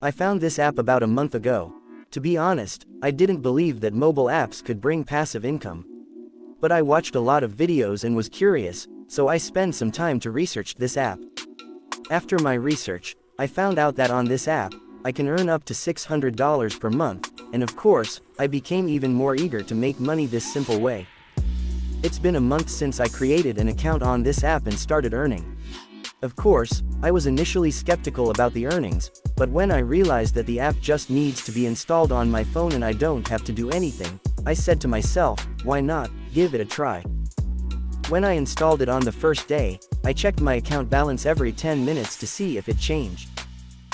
I found this app about a month ago. To be honest, I didn't believe that mobile apps could bring passive income. But I watched a lot of videos and was curious, so I spent some time to research this app. After my research, I found out that on this app, I can earn up to $600 per month, and of course, I became even more eager to make money this simple way. It's been a month since I created an account on this app and started earning. Of course, I was initially skeptical about the earnings, but when I realized that the app just needs to be installed on my phone and I don't have to do anything, I said to myself, why not, give it a try. When I installed it on the first day, I checked my account balance every 10 minutes to see if it changed.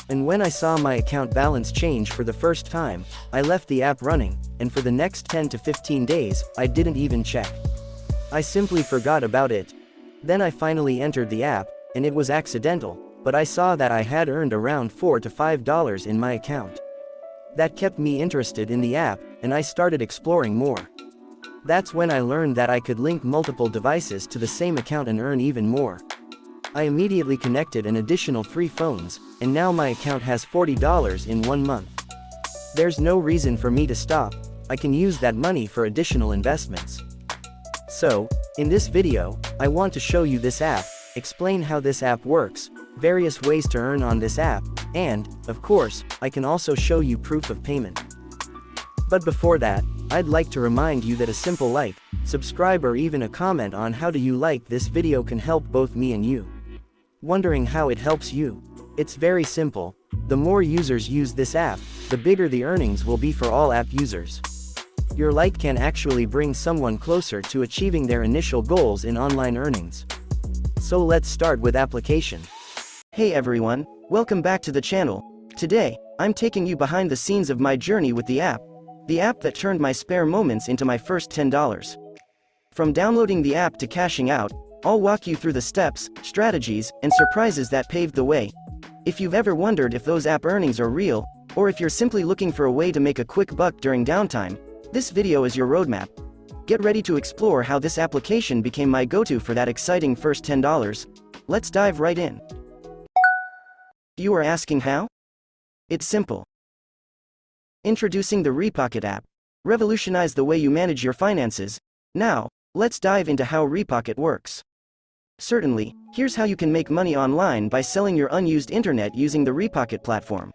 And when I saw my account balance change for the first time, I left the app running, and for the next 10 to 15 days, I didn't even check. I simply forgot about it. Then I finally entered the app, and it was accidental, but I saw that I had earned around $4 to $5 in my account. That kept me interested in the app, and I started exploring more. That's when I learned that I could link multiple devices to the same account and earn even more. I immediately connected an additional 3 phones, and now my account has $40 in 1 month. There's no reason for me to stop. I can use that money for additional investments. So, in this video, I want to show you this app, explain how this app works, various ways to earn on this app, and, of course, I can also show you proof of payment. But before that, I'd like to remind you that a simple like, subscribe or even a comment on how do you like this video can help both me and you. Wondering how it helps you? It's very simple. The more users use this app, the bigger the earnings will be for all app users. Your like can actually bring someone closer to achieving their initial goals in online earnings. So let's start with application. Hey everyone, welcome back to the channel. Today, I'm taking you behind the scenes of my journey with the app that turned my spare moments into my first $10. From downloading the app to cashing out, I'll walk you through the steps, strategies, and surprises that paved the way. If you've ever wondered if those app earnings are real, or if you're simply looking for a way to make a quick buck during downtime, this video is your roadmap. Get ready to explore how this application became my go-to for that exciting first $10. Let's dive right in. You are asking how? It's simple. Introducing the Repocket app. Revolutionize the way you manage your finances. Now, let's dive into how Repocket works. Certainly, here's how you can make money online by selling your unused internet using the Repocket platform.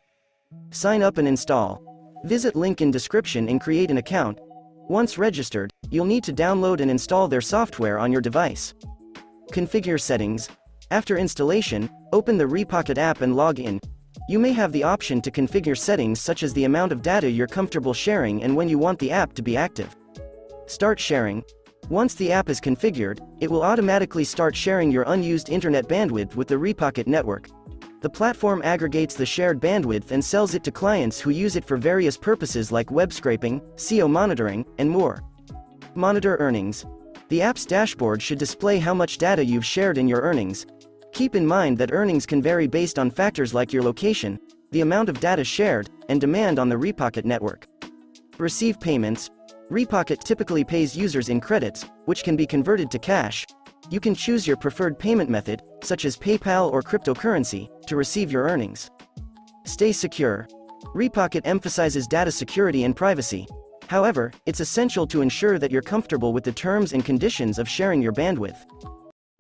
Sign up and install. Visit link in description and create an account. Once registered, you'll need to download and install their software on your device. Configure settings. After installation, open the Repocket app and log in. You may have the option to configure settings such as the amount of data you're comfortable sharing and when you want the app to be active. Start sharing. Once the app is configured, it will automatically start sharing your unused internet bandwidth with the Repocket network. The platform aggregates the shared bandwidth and sells it to clients who use it for various purposes like web scraping, SEO monitoring, and more. Monitor earnings. The app's dashboard should display how much data you've shared in your earnings. Keep in mind that earnings can vary based on factors like your location, the amount of data shared, and demand on the Repocket network. Receive payments. Repocket typically pays users in credits, which can be converted to cash. You can choose your preferred payment method, such as PayPal or cryptocurrency, to receive your earnings. Stay secure. Repocket emphasizes data security and privacy. However, it's essential to ensure that you're comfortable with the terms and conditions of sharing your bandwidth.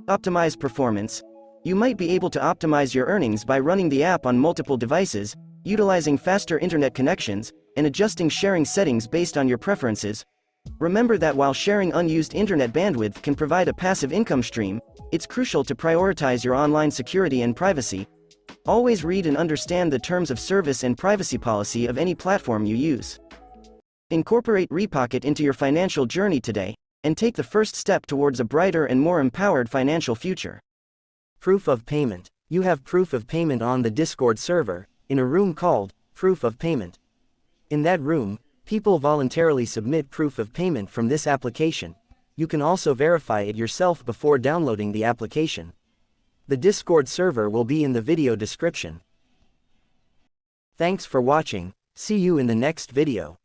Optimize performance. You might be able to optimize your earnings by running the app on multiple devices, utilizing faster internet connections, and adjusting sharing settings based on your preferences. Remember that while sharing unused internet bandwidth can provide a passive income stream, it's crucial to prioritize your online security and privacy. Always read and understand the terms of service and privacy policy of any platform you use. Incorporate Repocket into your financial journey today, and take the first step towards a brighter and more empowered financial future. Proof of payment. You have proof of payment on the Discord server, in a room called Proof of Payment. In that room, people voluntarily submit proof of payment from this application. You can also verify it yourself before downloading the application. The Discord server will be in the video description. Thanks for watching. See you in the next video.